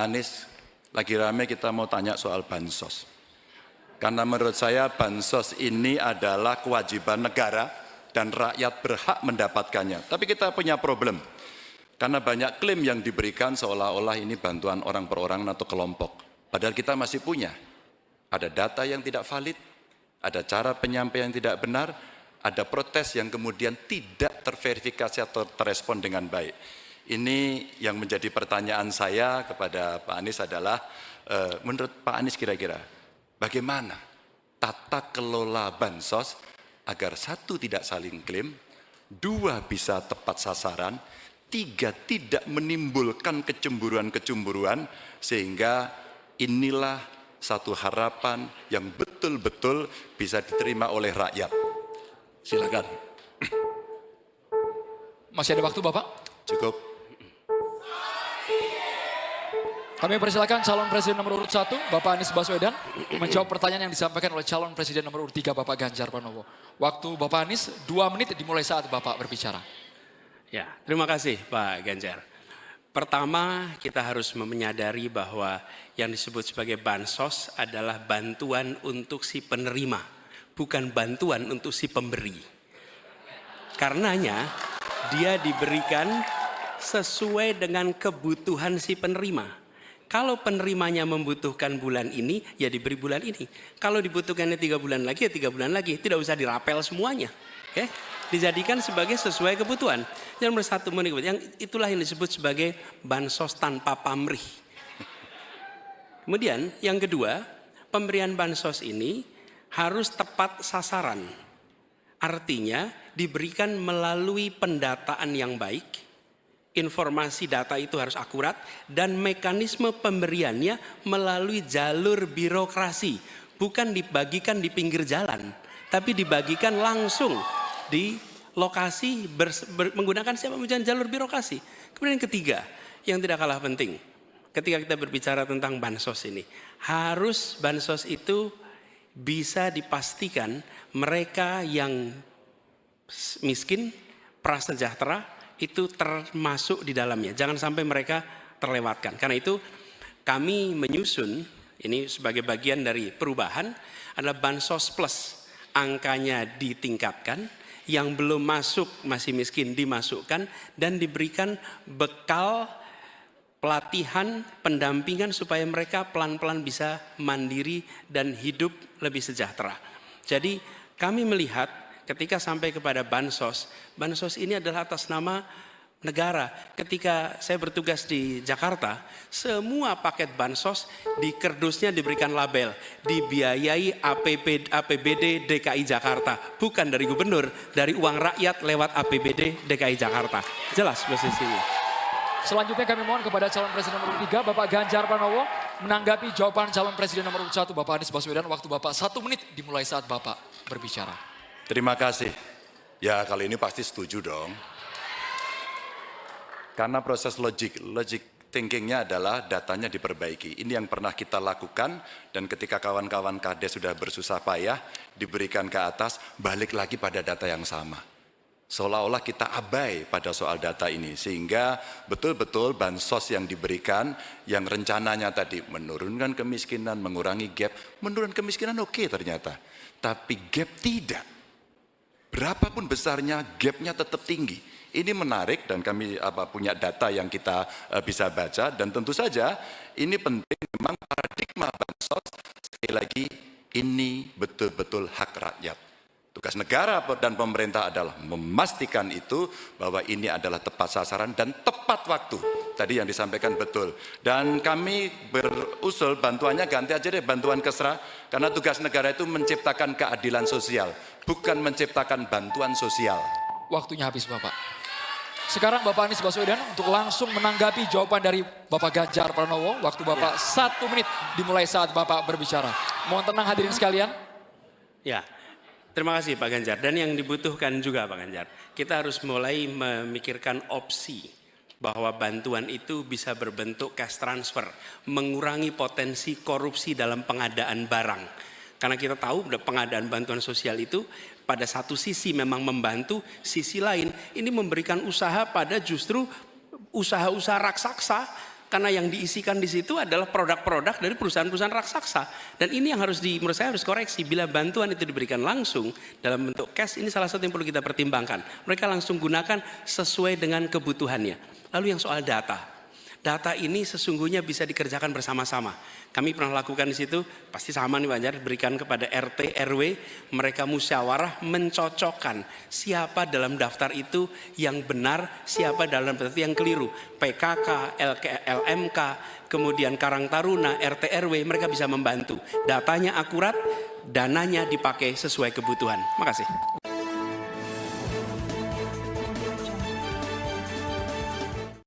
Anies, lagi rame kita mau tanya soal bansos. Karena menurut saya bansos ini adalah kewajiban negara dan rakyat berhak mendapatkannya. Tapi kita punya problem. Karena banyak klaim yang diberikan seolah-olah ini bantuan orang per orang atau kelompok. Padahal kita masih punya. Ada data yang tidak valid, ada cara penyampaian yang tidak benar, ada protes yang kemudian tidak terverifikasi atau terrespon dengan baik. Ini yang menjadi pertanyaan saya kepada Pak Anies adalah, menurut Pak Anies kira-kira, bagaimana tata kelola bansos agar satu tidak saling klaim, dua bisa tepat sasaran, tiga tidak menimbulkan kecemburuan-kecemburuan, sehingga inilah satu harapan yang betul-betul bisa diterima oleh rakyat. Silakan. Masih ada waktu Bapak? Cukup. Kami persilakan calon presiden nomor urut 1, Bapak Anies Baswedan, menjawab pertanyaan yang disampaikan oleh calon presiden nomor urut 3, Bapak Ganjar Pranowo. Waktu Bapak Anies 2 menit dimulai saat Bapak berbicara. Ya, terima kasih Pak Ganjar. Pertama, kita harus menyadari bahwa yang disebut sebagai bansos adalah bantuan untuk si penerima, bukan bantuan untuk si pemberi. Karenanya, dia diberikan sesuai dengan kebutuhan si penerima. Kalau penerimanya membutuhkan bulan ini, ya diberi bulan ini. Kalau dibutuhkannya 3 bulan lagi, ya 3 bulan lagi. Tidak usah dirapel semuanya. Ya, dijadikan sebagai sesuai kebutuhan. Yang nomor 1, yang itulah yang disebut sebagai bansos tanpa pamrih. Kemudian yang kedua, pemberian bansos ini harus tepat sasaran. Artinya diberikan melalui pendataan yang baik. Informasi data itu harus akurat dan mekanisme pemberiannya melalui jalur birokrasi, bukan dibagikan di pinggir jalan, tapi dibagikan langsung di lokasi menggunakan siapa jalur birokrasi. Kemudian yang ketiga, yang tidak kalah penting, ketika kita berbicara tentang bansos ini, harus bansos itu bisa dipastikan mereka yang miskin, prasejahtera itu termasuk di dalamnya. Jangan sampai mereka terlewatkan. Karena itu kami menyusun, ini sebagai bagian dari perubahan, adalah Bansos Plus. Angkanya ditingkatkan, yang belum masuk masih miskin dimasukkan, dan diberikan bekal pelatihan, pendampingan supaya mereka pelan-pelan bisa mandiri dan hidup lebih sejahtera. Jadi kami melihat ketika sampai kepada bansos, bansos ini adalah atas nama negara. Ketika saya bertugas di Jakarta, semua paket bansos di kerdusnya diberikan label dibiayai APBD DKI Jakarta, bukan dari gubernur, dari uang rakyat lewat APBD DKI Jakarta. Jelas posisinya. Selanjutnya kami mohon kepada calon presiden nomor 3, Bapak Ganjar Pranowo, menanggapi jawaban calon presiden nomor 1, Bapak Anies Baswedan. Waktu Bapak 1 menit dimulai saat Bapak berbicara. Terima kasih. Ya, kali ini pasti setuju dong. Karena proses logic thinkingnya adalah datanya diperbaiki. Ini yang pernah kita lakukan, dan ketika kawan-kawan Kades sudah bersusah payah, diberikan ke atas, balik lagi pada data yang sama. Seolah-olah kita abai pada soal data ini, sehingga betul-betul bansos yang diberikan, yang rencananya tadi menurunkan kemiskinan, mengurangi gap, menurunkan kemiskinan oke ternyata. Tapi gap tidak. Berapapun besarnya, gapnya tetap tinggi. Ini menarik dan kami punya data yang kita bisa baca, dan tentu saja ini penting, memang paradigma bansos, sekali lagi ini betul-betul hak rakyat. Tugas negara dan pemerintah adalah memastikan itu, bahwa ini adalah tepat sasaran dan tepat waktu. Tadi yang disampaikan betul. Dan kami berusul bantuannya ganti aja deh, bantuan kesra. Karena tugas negara itu menciptakan keadilan sosial, bukan menciptakan bantuan sosial. Waktunya habis Bapak. Sekarang Bapak Anies Baswedan untuk langsung menanggapi jawaban dari Bapak Ganjar Pranowo. Waktu Bapak 1 menit dimulai saat Bapak berbicara. Mohon tenang hadirin sekalian. Ya. Terima kasih Pak Ganjar. Dan yang dibutuhkan juga Pak Ganjar, kita harus mulai memikirkan opsi bahwa bantuan itu bisa berbentuk cash transfer, mengurangi potensi korupsi dalam pengadaan barang. Karena kita tahu pengadaan bantuan sosial itu pada satu sisi memang membantu, sisi lain ini memberikan usaha pada justru usaha-usaha raksasa. Karena yang diisikan di situ adalah produk-produk dari perusahaan-perusahaan raksasa. Dan ini yang menurut saya harus koreksi. Bila bantuan itu diberikan langsung dalam bentuk cash, ini salah satu yang perlu kita pertimbangkan. Mereka langsung gunakan sesuai dengan kebutuhannya. Lalu yang soal data. Data ini sesungguhnya bisa dikerjakan bersama-sama. Kami pernah lakukan di situ, pasti sama nih Pak Jar, berikan kepada RT, RW, mereka musyawarah mencocokkan siapa dalam daftar itu yang benar, siapa dalam daftar itu yang keliru. PKK, LMK, kemudian Karang Taruna, RT, RW, mereka bisa membantu. Datanya akurat, dananya dipakai sesuai kebutuhan. Makasih.